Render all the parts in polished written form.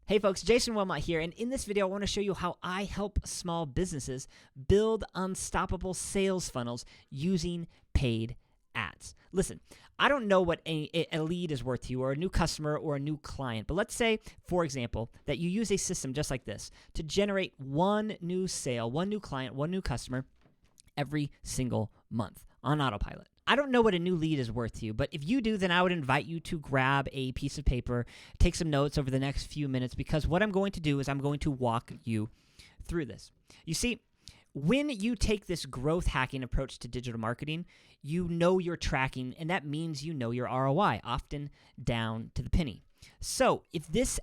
Hey folks, Jason Wilmot here, and in this video I want to show you how I help small businesses build unstoppable sales funnels using paid ads. Listen, I don't know what a lead is worth to you, or a new customer, or a new client, but let's say, for example, that you use a system just like this to generate one new sale, one new client, one new customer every single month on autopilot. I don't know what a new lead is worth to you, but if you do, then I would invite you to grab a piece of paper, take some notes over the next few minutes, because what I'm going to do is I'm going to walk you through this. You see, when you take this growth hacking approach to digital marketing, you know you're tracking, and that means you know your ROI, often down to the penny. So if this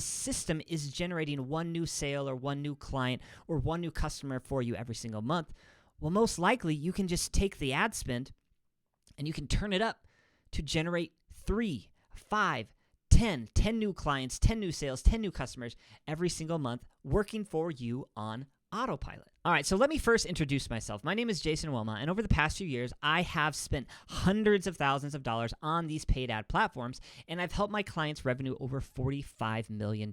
system is generating one new sale or one new client or one new customer for you every single month, well, most likely you can just take the ad spend and you can turn it up to generate 3, 5, 10 new clients, 10 new sales, 10 new customers every single month working for you on autopilot. All right, so let me first introduce myself. My name is Jason Wilmot, and over the past few years, I have spent hundreds of thousands of dollars on these paid ad platforms, and I've helped my clients revenue over $45 million.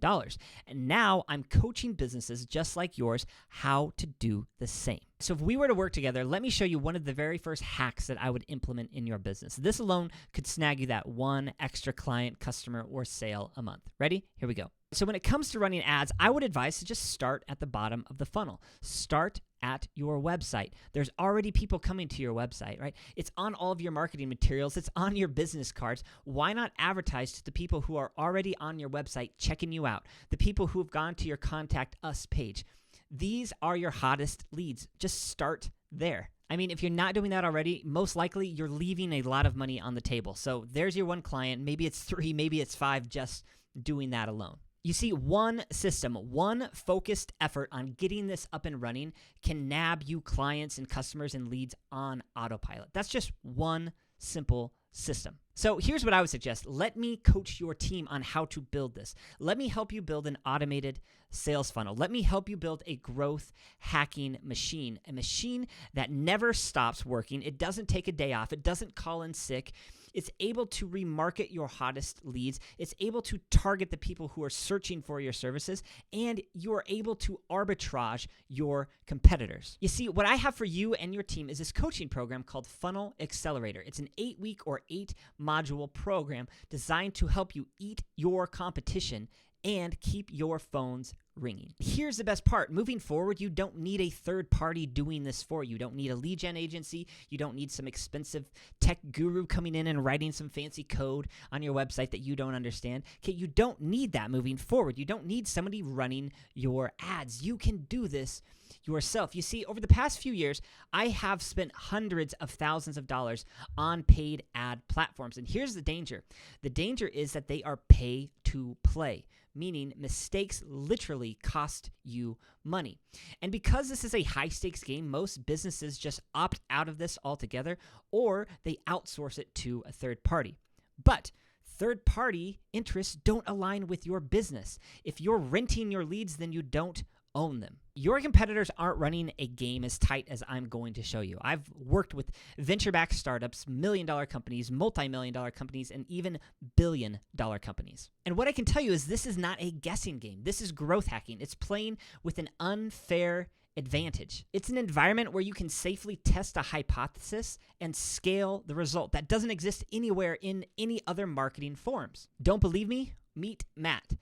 And now I'm coaching businesses just like yours how to do the same. So if we were to work together, let me show you one of the very first hacks that I would implement in your business. This alone could snag you that one extra client, customer, or sale a month. Ready? Here we go. So when it comes to running ads, I would advise to just start at the bottom of the funnel. Start at your website. There's already people coming to your website, right? It's on all of your marketing materials. It's on your business cards. Why not advertise to the people who are already on your website checking you out, the people who have gone to your Contact Us page? These are your hottest leads. Just start there. I mean, if you're not doing that already, most likely you're leaving a lot of money on the table. So there's your one client. Maybe it's 3, maybe it's 5, just doing that alone. You see, one system, one focused effort on getting this up and running can nab you clients and customers and leads on autopilot. That's just one simple system. So here's what I would suggest. Let me coach your team on how to build this. Let me help you build an automated sales funnel. Let me help you build a growth hacking machine, a machine that never stops working. It doesn't take a day off. It doesn't call in sick. It's able to remarket your hottest leads. It's able to target the people who are searching for your services, and you are able to arbitrage your competitors. You see, what I have for you and your team is this coaching program called Funnel Accelerator. It's an 8-week or 8-module program designed to help you eat your competition and keep your phones ringing. Here's the best part. Moving forward, you don't need a third party doing this for you. You don't need a lead gen agency. You don't need some expensive tech guru coming in and writing some fancy code on your website that you don't understand. Okay, you don't need that moving forward. You don't need somebody running your ads. You can do this yourself. You see, over the past few years, I have spent hundreds of thousands of dollars on paid ad platforms. And here's the danger. The danger is that they are pay to play, meaning mistakes literally cost you money. And because this is a high-stakes game, most businesses just opt out of this altogether, or they outsource it to a third party. But third-party interests don't align with your business. If you're renting your leads, then you don't own them. Your competitors aren't running a game as tight as I'm going to show you. I've worked with venture-backed startups, million-dollar companies, multi-million-dollar companies, and even billion-dollar companies. And what I can tell you is this is not a guessing game. This is growth hacking. It's playing with an unfair advantage. It's an environment where you can safely test a hypothesis and scale the result. That doesn't exist anywhere in any other marketing forms. Don't believe me? Meet Matt.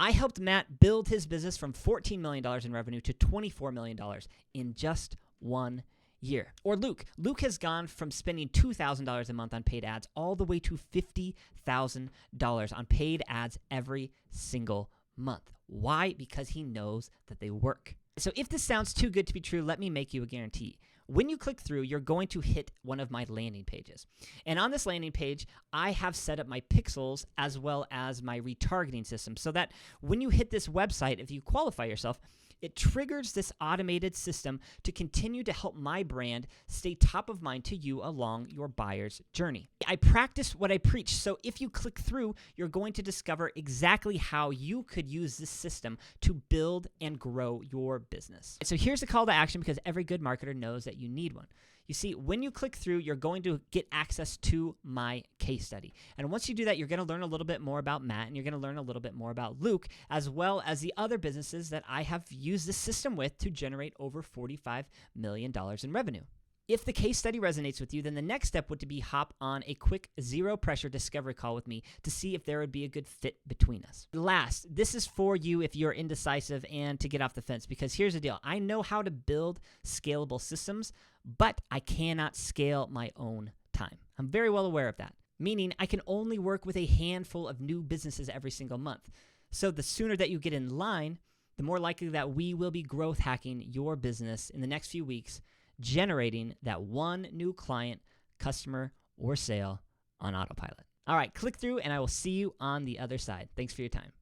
I helped Matt build his business from $14 million in revenue to $24 million in just 1 year. Or Luke. Luke has gone from spending $2,000 a month on paid ads all the way to $50,000 on paid ads every single month. Why? Because he knows that they work. So if this sounds too good to be true, let me make you a guarantee. When you click through, you're going to hit one of my landing pages. And on this landing page, I have set up my pixels as well as my retargeting system so that when you hit this website, if you qualify yourself, it triggers this automated system to continue to help my brand stay top of mind to you along your buyer's journey. I practice what I preach, so if you click through, you're going to discover exactly how you could use this system to build and grow your business. So here's the call to action, because every good marketer knows that you need one. You see, when you click through, you're going to get access to my case study. And once you do that, you're going to learn a little bit more about Matt, and you're going to learn a little bit more about Luke, as well as the other businesses that I have used this system with to generate over $45 million in revenue. If the case study resonates with you, then the next step would be hop on a quick zero-pressure discovery call with me to see if there would be a good fit between us. Last, this is for you if you're indecisive and to get off the fence, because here's the deal. I know how to build scalable systems, but I cannot scale my own time. I'm very well aware of that, meaning I can only work with a handful of new businesses every single month. So the sooner that you get in line, the more likely that we will be growth hacking your business in the next few weeks, generating that one new client, customer, or sale on autopilot. All right, click through and I will see you on the other side. Thanks for your time.